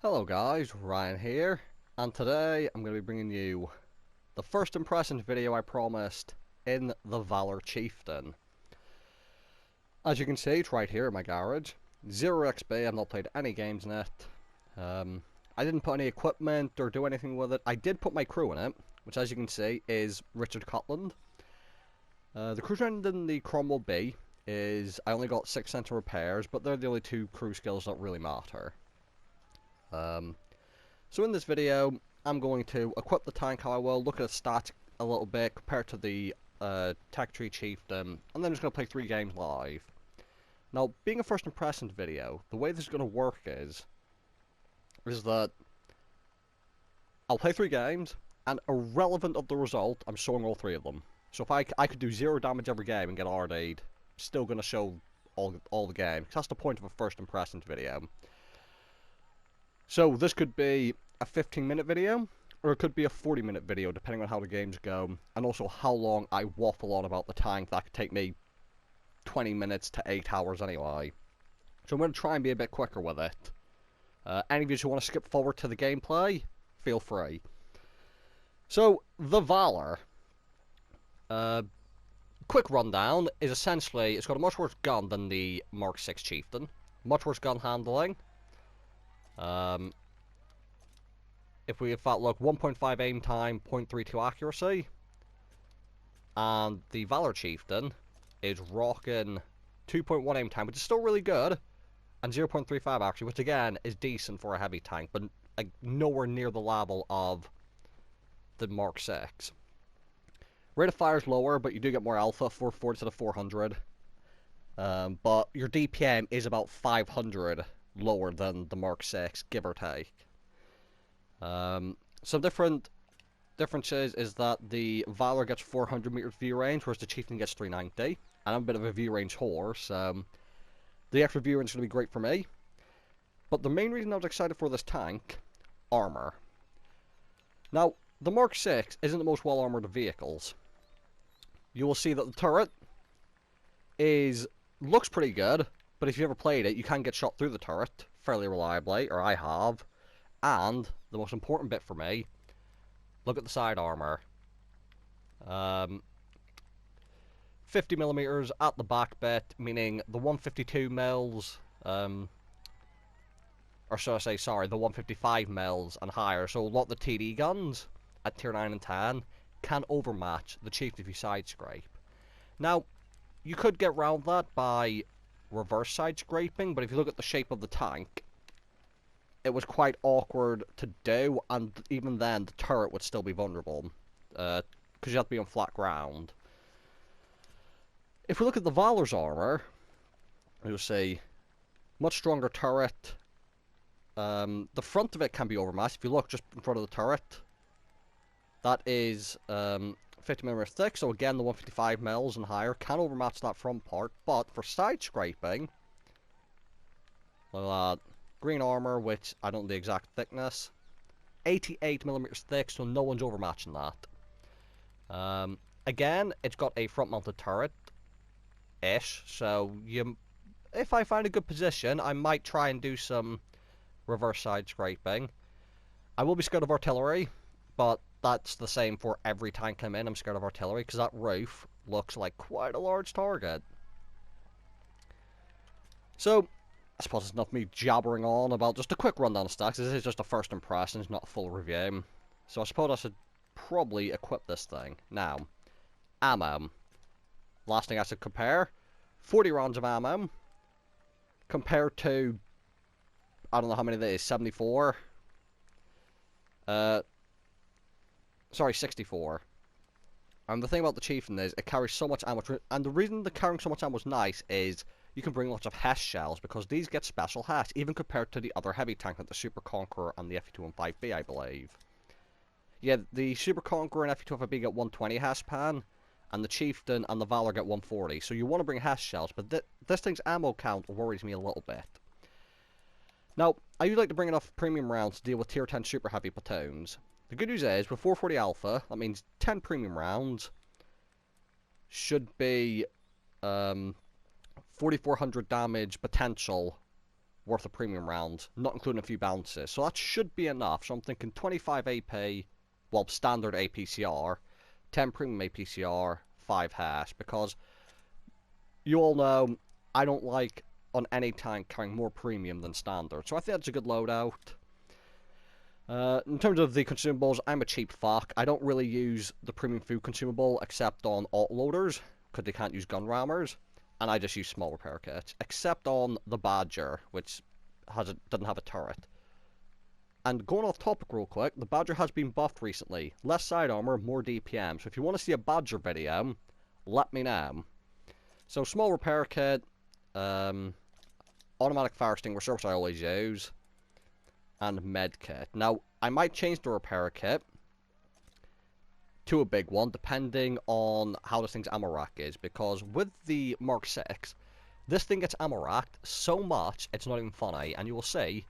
Hello guys, Ryan here, and today I'm going to be bringing you the first impressions video I promised in the Valour Chieftain. As you can see, it's right here in my garage. 0 XP, I've not played any games in it. I didn't put any equipment or do anything with it. I did put my crew in it, which as you can see is Richard Cotland. The crew strength in the Cromwell B is, I only got 6 cents in repairs, but they're the only 2 crew skills that really matter. So in this video, I'm going to equip the tank how I will, look at the stats a little bit compared to the Tech Tree Chieftain, and then I'm just going to play 3 games live. Now, being a first impressions video, the way this is going to work is that I'll play 3 games, and irrelevant of the result, I'm showing all 3 of them. So if I could do 0 damage every game and get RD'd, still going to show all the games. That's the point of a first impressions video. So this could be a 15-minute video, or it could be a 40-minute video, depending on how the games go, and also how long I waffle on about the tank. That could take me 20 minutes to 8 hours anyway. So I'm going to try and be a bit quicker with it. Any of you who want to skip forward to the gameplay, feel free. So, the Valour, quick rundown, is essentially, it's got a much worse gun than the Mark 6 Chieftain, much worse gun handling. If we in fact look, 1.5 aim time, 0.32 accuracy, and the Valour Chieftain is rocking 2.1 aim time, which is still really good, and 0.35 accuracy, which again is decent for a heavy tank, but nowhere near the level of the Mark 6. Rate of fire is lower, but you do get more alpha, 440 instead of 400, but your DPM is about 500 lower than the Mark 6, give or take. Some differences is that the Valour gets 400 meters view range, whereas the Chieftain gets 390. And I'm a bit of a view range horse, the extra view range is going to be great for me. But the main reason I was excited for this tank, Armour. Now, the Mark 6 isn't the most well armoured of vehicles. You will see that the turret looks pretty good, but if you ever played it, you can get shot through the turret fairly reliably, or I have. And the most important bit for me, look at the side armour. 50 millimeters at the back bit, meaning the 152 mils, or should I say, sorry, the 155 mils and higher. So a lot of the TD guns at tier 9 and 10 can overmatch the Chieftain if you side scrape. Now, you could get around that by reverse side scraping, but if you look at the shape of the tank, it was quite awkward to do, and even then the turret would still be vulnerable, because you have to be on flat ground. If we look at the Valour's armour, you'll see much stronger turret. The front of it can be overmatched. If you look just in front of the turret, that is 50mm thick, so again the 155 mils and higher can overmatch that front part, but for side scraping, look at that. Green armour, which I don't know the exact thickness, 88mm thick, so no one's overmatching that. Again, it's got a front-mounted turret-ish, so if I find a good position, I might try and do some reverse side scraping. I will be scared of artillery, but that's the same for every tank I'm in. I'm scared of artillery, because that roof looks like quite a large target. So, I suppose it's not me jabbering on about just a quick rundown of stacks. This is just a first impression, it's not a full review. So I suppose I should probably equip this thing. Now, ammo. Last thing I should compare, 40 rounds of ammo compared to, I don't know how many that is, 74? Sorry, 64. And the thing about the Chieftain is, it carries so much ammo, and the reason the carrying so much ammo is nice is you can bring lots of HES shells, because these get special HES, even compared to the other heavy tank like the Super Conqueror and the FV4201B, I believe. Yeah, the Super Conqueror and FV4201B get 120 HES pan, and the Chieftain and the Valour get 140, so you want to bring HES shells, but this thing's ammo count worries me a little bit. Now, I usually like to bring enough premium rounds to deal with tier 10 super heavy platoons. The good news is, with 440 alpha, that means 10 premium rounds should be 4400 damage potential worth of premium rounds, not including a few bounces. So that should be enough. So I'm thinking 25 AP, well, standard APCR, 10 premium APCR, 5 hash, because you all know I don't like on any tank carrying more premium than standard. So I think that's a good loadout. In terms of the consumables, I'm a cheap fuck. I don't really use the premium food consumable except on autoloaders, because they can't use gun rammers, and I just use small repair kits, except on the Badger, which doesn't have a turret. And going off topic real quick, the Badger has been buffed recently. Less side armor, more DPM. So if you want to see a Badger video, let me know. So small repair kit, automatic fire extinguisher, which I always use, and med kit. Now, I might change the repair kit to a big one, depending on how this thing's ammo rack is, because with the Mark 6, this thing gets ammo racked so much, it's not even funny, and you will see,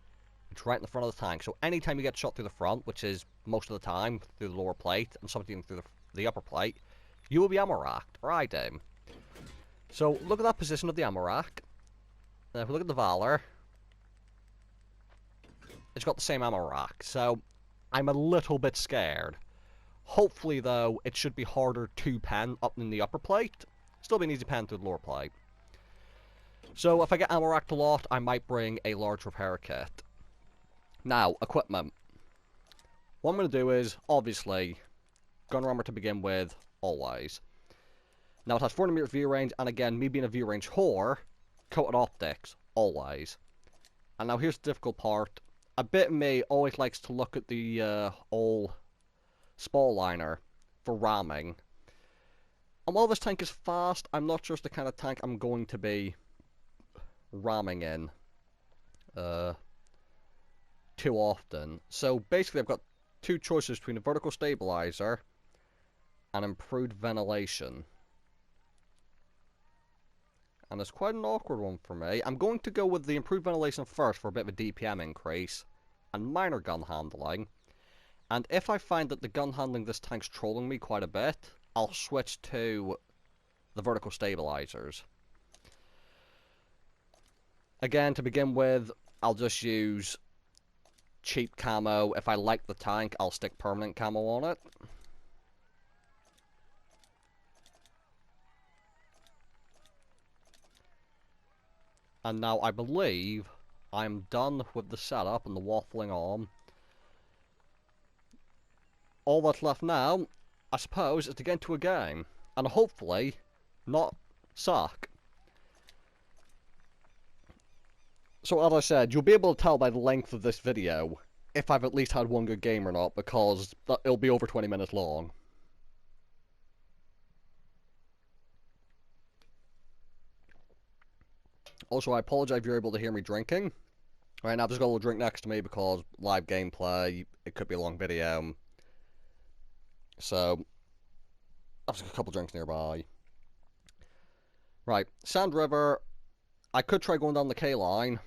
it's right in the front of the tank, so anytime you get shot through the front, which is most of the time through the lower plate, and something through the upper plate, you will be ammo racked, or I do. So, look at that position of the ammo rack. Now, if we look at the Valour, it's got the same ammo rack, so I'm a little bit scared. Hopefully, though, it should be harder to pen up in the upper plate. Still be an easy pen through the lower plate. So, if I get ammo racked a lot, I might bring a large repair kit. Now, equipment. What I'm going to do is, obviously, gun rammer to begin with, always. Now, it has 400 meter view range, and again, me being a view range whore, coated optics, always. And now, here's the difficult part. A bit of me always likes to look at the old spall liner for ramming. And while this tank is fast, I'm not sure it's the kind of tank I'm going to be ramming in too often. So basically I've got two choices between a vertical stabilizer and improved ventilation. And it's quite an awkward one for me. I'm going to go with the improved ventilation first for a bit of a DPM increase and minor gun handling. And if I find that the gun handling this tank's trolling me quite a bit, I'll switch to the vertical stabilizers. Again, to begin with, I'll just use cheap camo. If I like the tank, I'll stick permanent camo on it. And now I believe I'm done with the setup and the waffling on. All that's left now, I suppose, is to get into a game. And hopefully, not suck. So as I said, you'll be able to tell by the length of this video if I've at least had one good game or not, because it'll be over 20 minutes long. Also, I apologize if you're able to hear me drinking. Right now, I've just got a little drink next to me because live gameplay, it could be a long video. So, I've just got a couple drinks nearby. Right, Sand River, I could try going down the K line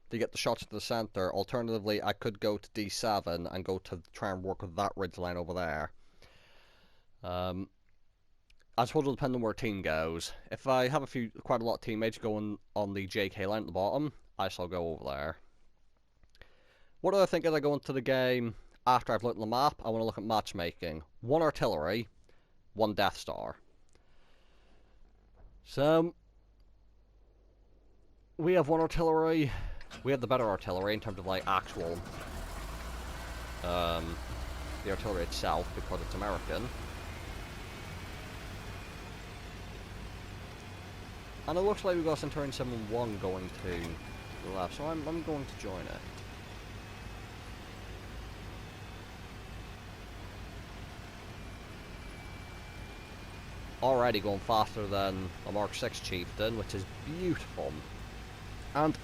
to get the shots to the center. Alternatively, I could go to D7 and go to try and work with that ridge line over there. I suppose it'll depend on where a team goes. If I have quite a lot of teammates going on the JK line at the bottom, I shall go over there. What do I think as I go into the game after I've looked at the map? I want to look at matchmaking. 1 artillery, 1 Death Star. So, we have 1 artillery. We have the better artillery in terms of like actual the artillery itself, because it's American. And it looks like we've got Centurion 7-1 going to the left, so I'm going to join it. Already going faster than a Mark 6 Chieftain, which is beautiful. And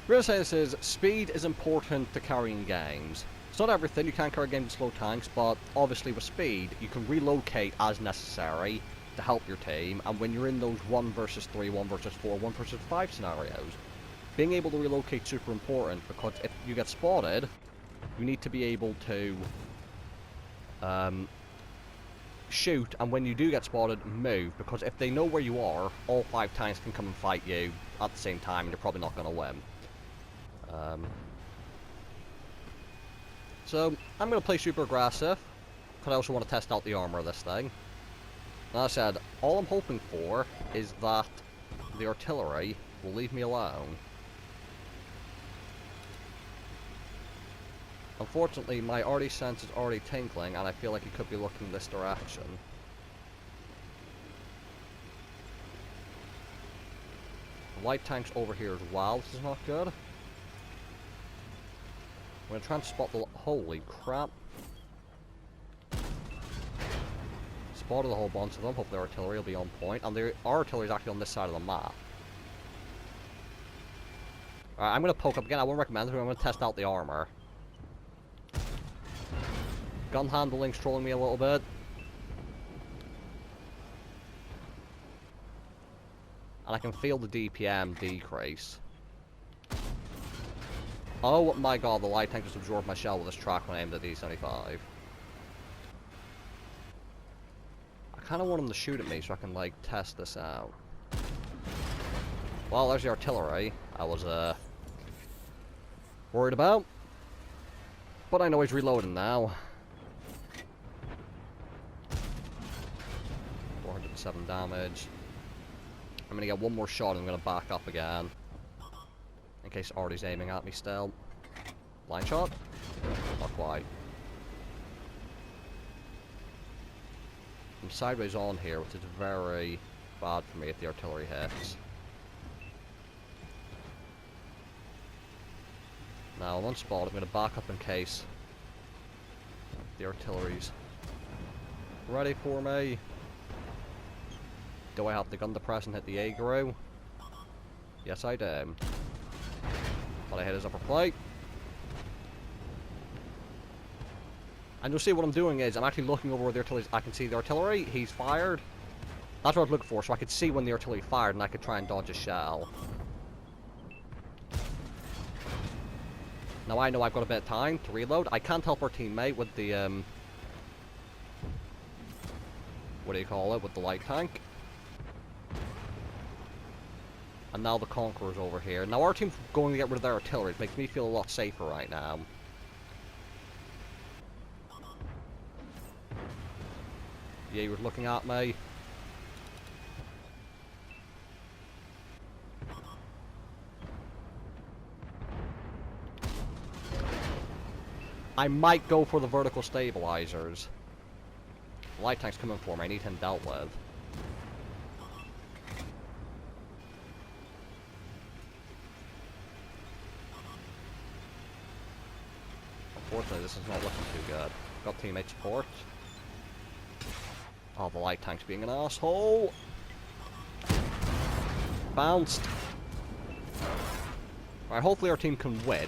really say this is, speed is important to carrying games. It's not everything, you can't carry games with slow tanks, but obviously with speed, you can relocate as necessary to help your team, and when you're in those 1 versus 3, 1 versus 4, 1 versus 5 scenarios, being able to relocate is super important, because if you get spotted, you need to be able to shoot, and when you do get spotted, move, because if they know where you are, all 5 tanks can come and fight you at the same time, and you're probably not going to win. So, I'm going to play super aggressive, because I also want to test out the armor of this thing. As I said, all I'm hoping for is that the artillery will leave me alone. Unfortunately, my arty sense is already tinkling, and I feel like it could be looking this direction. The light tank's over here as well, this is not good. I'm going to try and spot the... Holy crap. Spotted a whole bunch of them, hope their artillery will be on point, and our artillery is actually on this side of the map. Alright, I'm going to poke up again, I won't recommend it, but I'm going to test out the armor. Gun handling's trolling me a little bit. And I can feel the DPM decrease. Oh my god, the light tank just absorbed my shell with this track when I aimed at T95. I kinda want him to shoot at me so I can, like, test this out. Well, there's the artillery I was, worried about. But I know he's reloading now. 407 damage. I'm gonna get one more shot and I'm gonna back up again. In case Artie's aiming at me still. Blind shot? Not quite. I'm sideways on here, which is very bad for me if the artillery hits. Now I'm on spot, I'm gonna back up in case the artillery's ready for me. Do I have the gun to press and hit the aggro? Yes, I do. But I hit his upper plate. And you'll see what I'm doing is, I'm actually looking over where the artillery is. I can see the artillery, he's fired. That's what I was looking for, so I could see when the artillery fired and I could try and dodge a shell. Now I know I've got a bit of time to reload. I can't help our teammate with the, what do you call it, with the light tank. And now the Conqueror's over here. Now our team's going to get rid of their artillery. It makes me feel a lot safer right now. Yeah, he was looking at me. I might go for the vertical stabilizers. The light tank's coming for me. I need him dealt with. Unfortunately, this is not looking too good. Got teammate support. Oh, the light tank's being an asshole. Bounced. Alright, hopefully our team can win.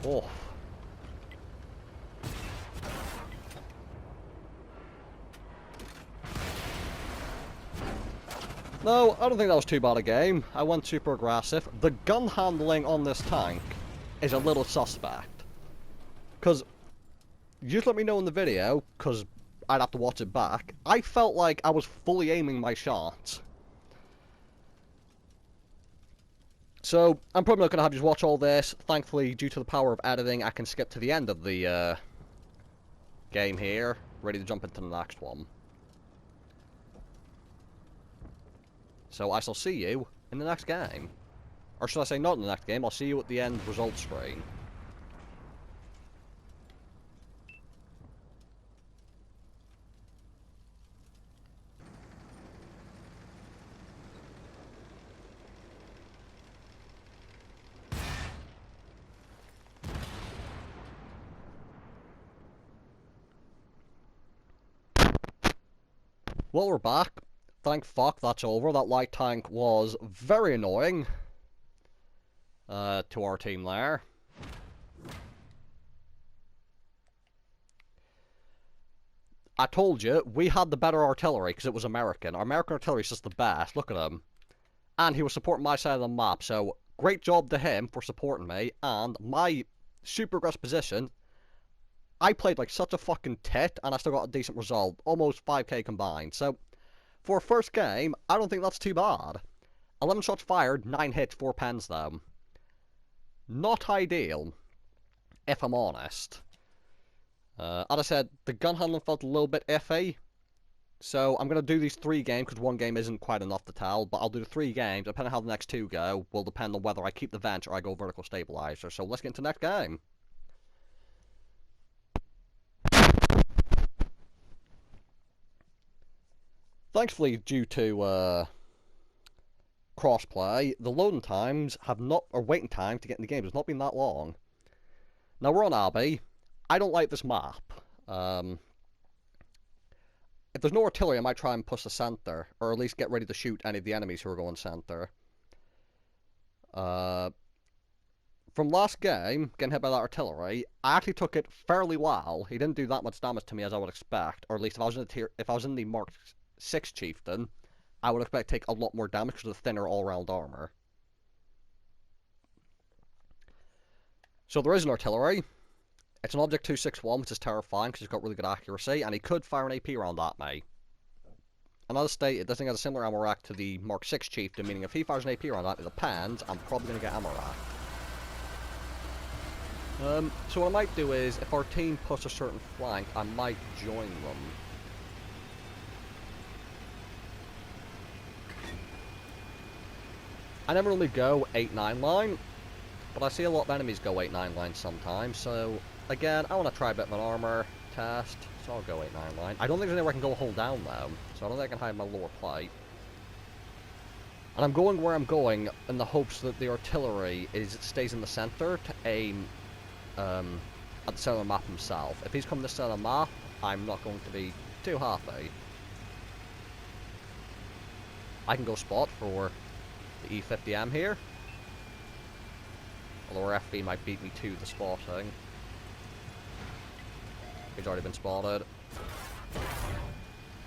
Oh. No, I don't think that was too bad a game. I went super aggressive. The gun handling on this tank is a little suspect. Because, just let me know in the video, because I'd have to watch it back. I felt like I was fully aiming my shots. So, I'm probably not going to have you watch all this. Thankfully, due to the power of editing, I can skip to the end of the game here. Ready to jump into the next one. So I shall see you in the next game. Or should I say not in the next game, I'll see you at the end result screen. Well, we're back. Thank fuck that's over. That light tank was very annoying to our team there. I told you, we had the better artillery because it was American. Our American artillery is just the best. Look at him. And he was supporting my side of the map, so great job to him for supporting me. And my super aggressive position, I played like such a fucking tit, and I still got a decent result. Almost 5k combined, so For a first game, I don't think that's too bad. 11 shots fired, 9 hits, 4 pens though. Not ideal, if I'm honest. As I said, the gun handling felt a little bit iffy. So I'm going to do these 3 games, because 1 game isn't quite enough to tell, but I'll do the 3 games, depending on how the next 2 go, will depend on whether I keep the vent or I go vertical stabilizer. So let's get into the next game. Thankfully, due to crossplay, the loading times have not, or waiting time to get in the game has not been that long. Now we're on Abbey. I don't like this map. If there's no artillery, I might try and push the center, or at least get ready to shoot any of the enemies who are going center. From last game, getting hit by that artillery, I actually took it fairly well. He didn't do that much damage to me as I would expect, or at least if I was in the Mark 6 Chieftain, I would expect to take a lot more damage because of the thinner all-round armor. So there is an artillery. It's an Object 261, which is terrifying because he's got really good accuracy, and he could fire an AP round at me. And as stated, this thing has a similar ammo rack to the Mark 6 Chieftain, meaning if he fires an AP round at me, the pans, I'm probably going to get ammo rack. So what I might do is, if our team puts a certain flank, I might join them. I never really go 8-9 line, but I see a lot of enemies go 8-9 line sometimes, so again, I want to try a bit of an armor test, so I'll go 8-9 line. I don't think there's anywhere I can go hold down though, so I don't think I can hide my lower plate. And I'm going where I'm going in the hopes that the artillery stays in the center to aim at the center of the map himself. If he's coming to the center of the map, I'm not going to be too happy. I can go spot for the E50M here. Although our FV might beat me to the spotting. He's already been spotted.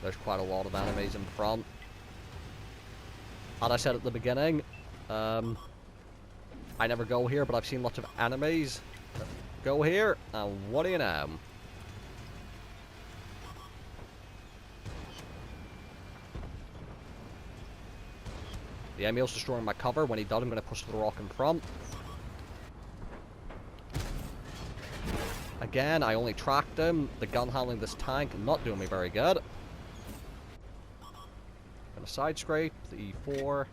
There's quite a lot of enemies in front. As I said at the beginning, I never go here, but I've seen lots of enemies go here, and what do you know? The Emil's destroying my cover. When he does, I'm going to push the rock in front. Again, I only tracked him. The gun handling this tank not doing me very good. Gonna side scrape the E4.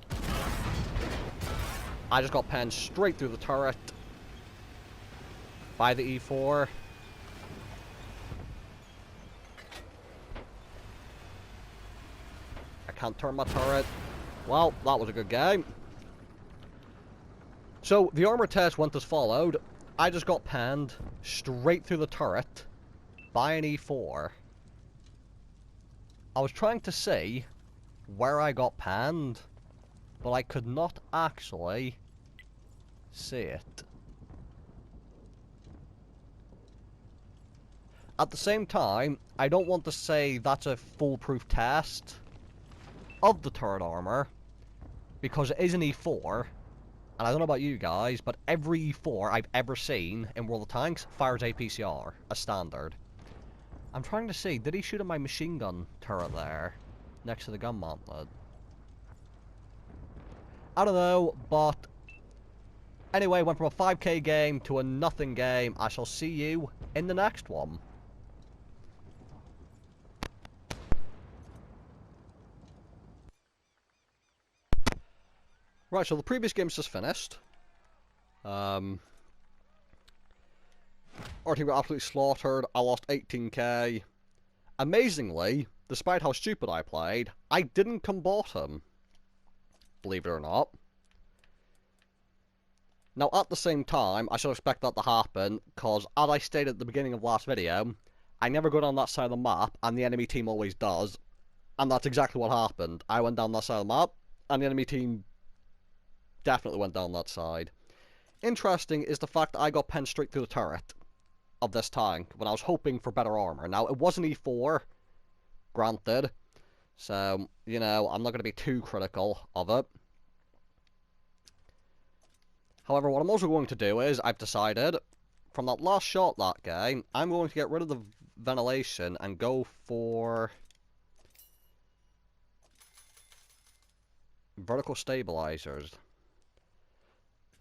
I just got penned straight through the turret by the E4. I can't turn my turret. Well, that was a good game. So, the armor test went as followed. I just got penned straight through the turret by an E4. I was trying to see where I got penned, but I could not actually see it. At the same time, I don't want to say that's a foolproof test of the turret armor, because it is an E4, and I don't know about you guys, but every E4 I've ever seen in World of Tanks fires APCR, as standard. I'm trying to see, did he shoot at my machine gun turret there, next to the gun mantlet? I don't know, but anyway, went from a 5k game to a nothing game. I shall see you in the next one. Right, so the previous game's just finished. Our team got absolutely slaughtered. I lost 18k. Amazingly, despite how stupid I played, I didn't come bottom. Believe it or not. Now, at the same time, I should expect that to happen, because as I stated at the beginning of last video, I never go down that side of the map, and the enemy team always does. And that's exactly what happened. I went down that side of the map, and the enemy team definitely went down that side. Interesting is the fact that I got penned straight through the turret of this tank when I was hoping for better armor. Now, it was an E4, granted, so, you know, I'm not going to be too critical of it. However, what I'm also going to do is, I've decided, from that last shot that game, I'm going to get rid of the ventilation and go for vertical stabilizers.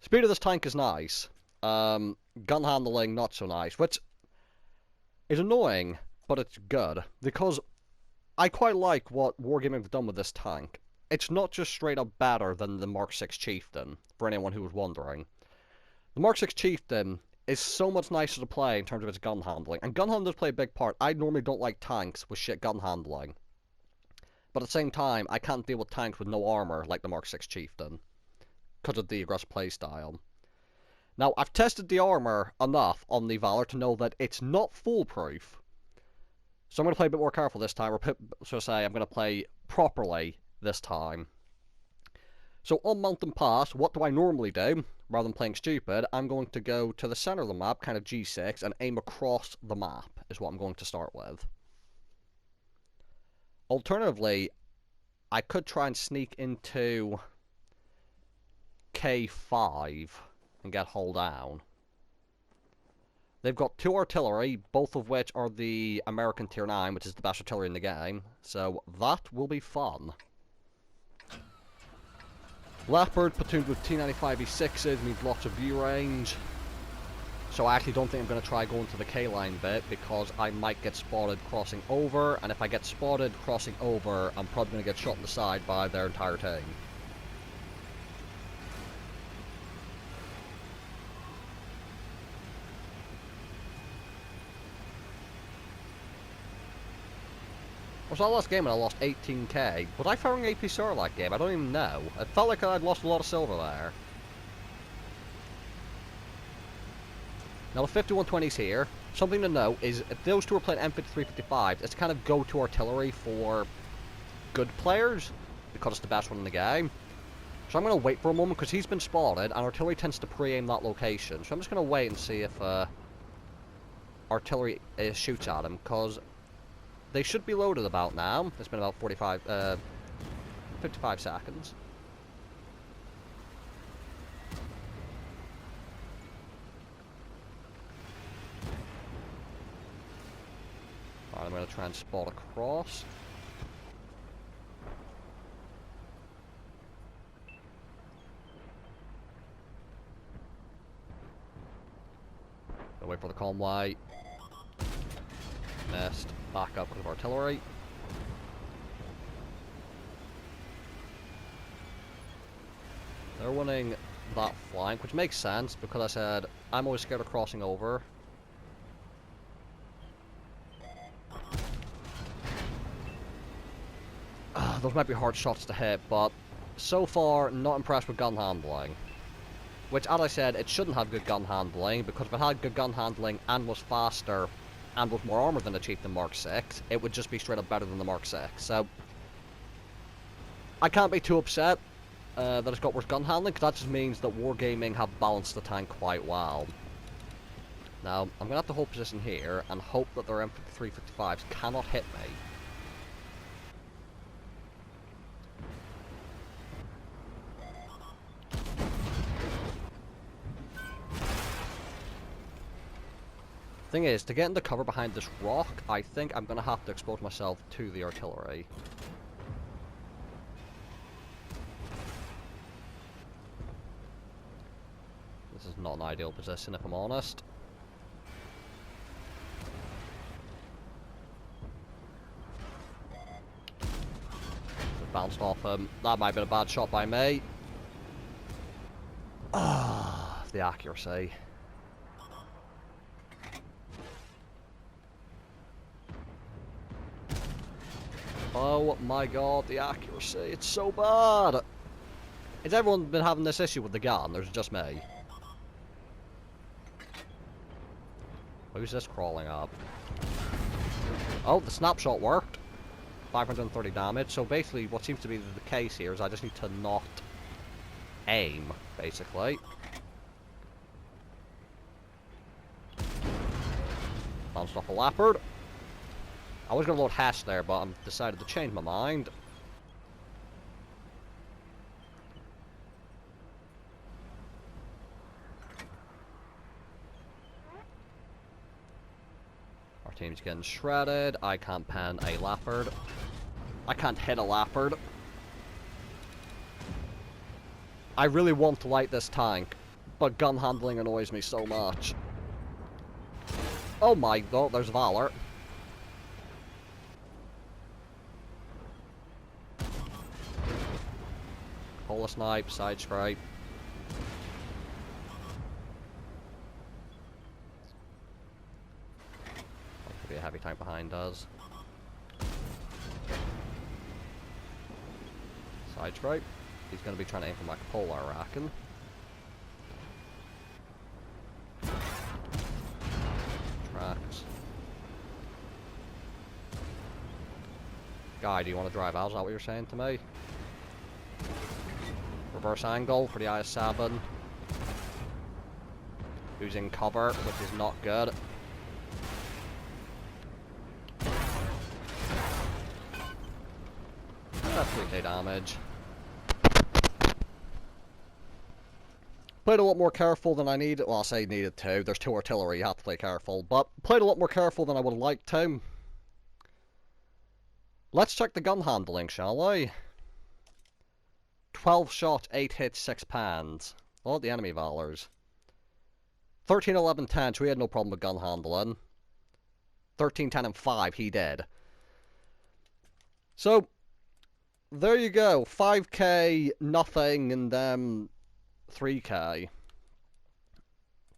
Speed of this tank is nice. Gun handling, not so nice, which is annoying, but it's good, because I quite like what Wargaming have done with this tank. It's not just straight up better than the Mark 6 Chieftain, for anyone who was wondering. The Mark 6 Chieftain is so much nicer to play in terms of its gun handling, and gun handling does play a big part. I normally don't like tanks with shit gun handling, but at the same time, I can't deal with tanks with no armor like the Mark 6 Chieftain, because of the aggressive playstyle. Now, I've tested the armor enough on the Valour to know that it's not foolproof, so I'm going to play a bit more careful this time, or so to say, I'm going to play properly this time. So on Mountain Pass, what do I normally do? Rather than playing stupid, I'm going to go to the center of the map, kind of G6, and aim across the map, is what I'm going to start with. Alternatively, I could try and sneak into K5 and get hull down. They've got 2 artillery, both of which are the American Tier 9, which is the best artillery in the game, so that will be fun. Leopard platooned with T95 E6s means lots of view range, so I actually don't think I'm going to try going to the K-line bit, because I might get spotted crossing over, and if I get spotted crossing over, I'm probably going to get shot in the side by their entire team. Was that last game and I lost 18k? Was I firing APCR that game? I don't even know. It felt like I'd lost a lot of silver there. Now the 5120's here. Something to note is if those two are playing M5355, it's kind of go-to artillery for good players, because it's the best one in the game. So I'm going to wait for a moment, because he's been spotted, and artillery tends to pre-aim that location. So I'm just going to wait and see if artillery shoots at him, because they should be loaded about now. It's been about 55 seconds. Alright, I'm going to try and spot across. I'll wait for the convoy. Missed. Back up with artillery. They're winning that flank, which makes sense because I said I'm always scared of crossing over. Those might be hard shots to hit, but so far not impressed with gun handling. Which, as I said, it shouldn't have good gun handling, because if it had good gun handling and was faster and with more armor than the Chieftain Mark 6, it would just be straight up better than the Mark 6. So I can't be too upset that it's got worse gun handling, because that just means that Wargaming have balanced the tank quite well. Now, I'm going to have to hold position here and hope that their M5355s cannot hit me. Thing is, to get into cover behind this rock, I think I'm going to have to expose myself to the artillery. This is not an ideal position, if I'm honest. Just bounced off him. That might have been a bad shot by me. Ah, the accuracy. Oh my god, the accuracy, it's so bad! Has everyone been having this issue with the gun, or is it just me? Who's this crawling up? Oh, the snapshot worked! 530 damage, so basically what seems to be the case here is I just need to not aim, basically. Bounced off a leopard. I was going to load hash there, but I've decided to change my mind. Our team's getting shredded. I can't pen a leopard. I can't hit a leopard. I really want to like this tank, but gun handling annoys me so much. Oh my god, there's Valour. Pull a snipe, side scrape. That could be a heavy tank behind us. Side scrape. He's going to be trying to aim for my polar, I reckon. Tracks. Guy, do you want to drive out? Is that what you're saying to me? Reverse angle for the IS-7. Who's in cover, which is not good. That's 3k damage. Played a lot more careful than I needed. Well, I say needed to. There's 2 artillery, you have to play careful. But played a lot more careful than I would have liked to. Let's check the gun handling, shall we? 12 shots, 8 hits, 6 pans. All the enemy Valors. 13, 11, 10, so he had no problem with gun handling. 13, 10, and 5, he did. So, there you go. 5k, nothing, and then 3k.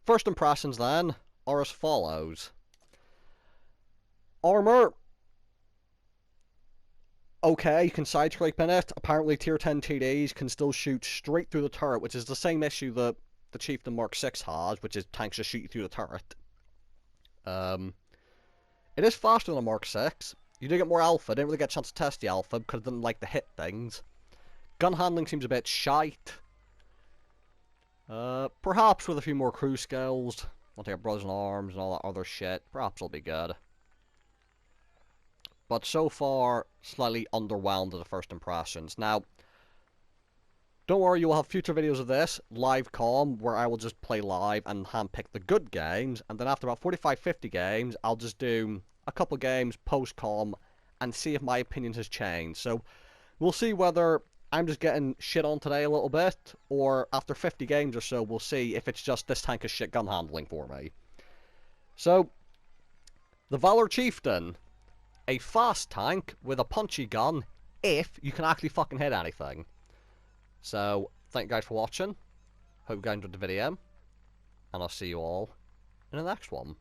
First impressions then are as follows. Armour. Okay, you can side scrape in it. Apparently tier 10 TDs can still shoot straight through the turret, which is the same issue that the Chieftain Mark 6 has, which is tanks just shoot you through the turret. It is faster than a Mark 6. You do get more alpha. I didn't really get a chance to test the alpha because I didn't like to hit things. Gun handling seems a bit shite. Perhaps with a few more crew skills. Want to get brothers in arms and all that other shit. Perhaps it'll be good. But so far, slightly underwhelmed at the first impressions. Now, don't worry, you will have future videos of this, live comm, where I will just play live and handpick the good games, and then after about 45-50 games, I'll just do a couple games post-comm and see if my opinion has changed. So, we'll see whether I'm just getting shit on today a little bit, or after 50 games or so, we'll see if it's just this tank is shit gun handling for me. So, the Valour Chieftain. A fast tank with a punchy gun, if you can actually fucking hit anything. So, thank you guys for watching. Hope you guys enjoyed the video. And I'll see you all in the next one.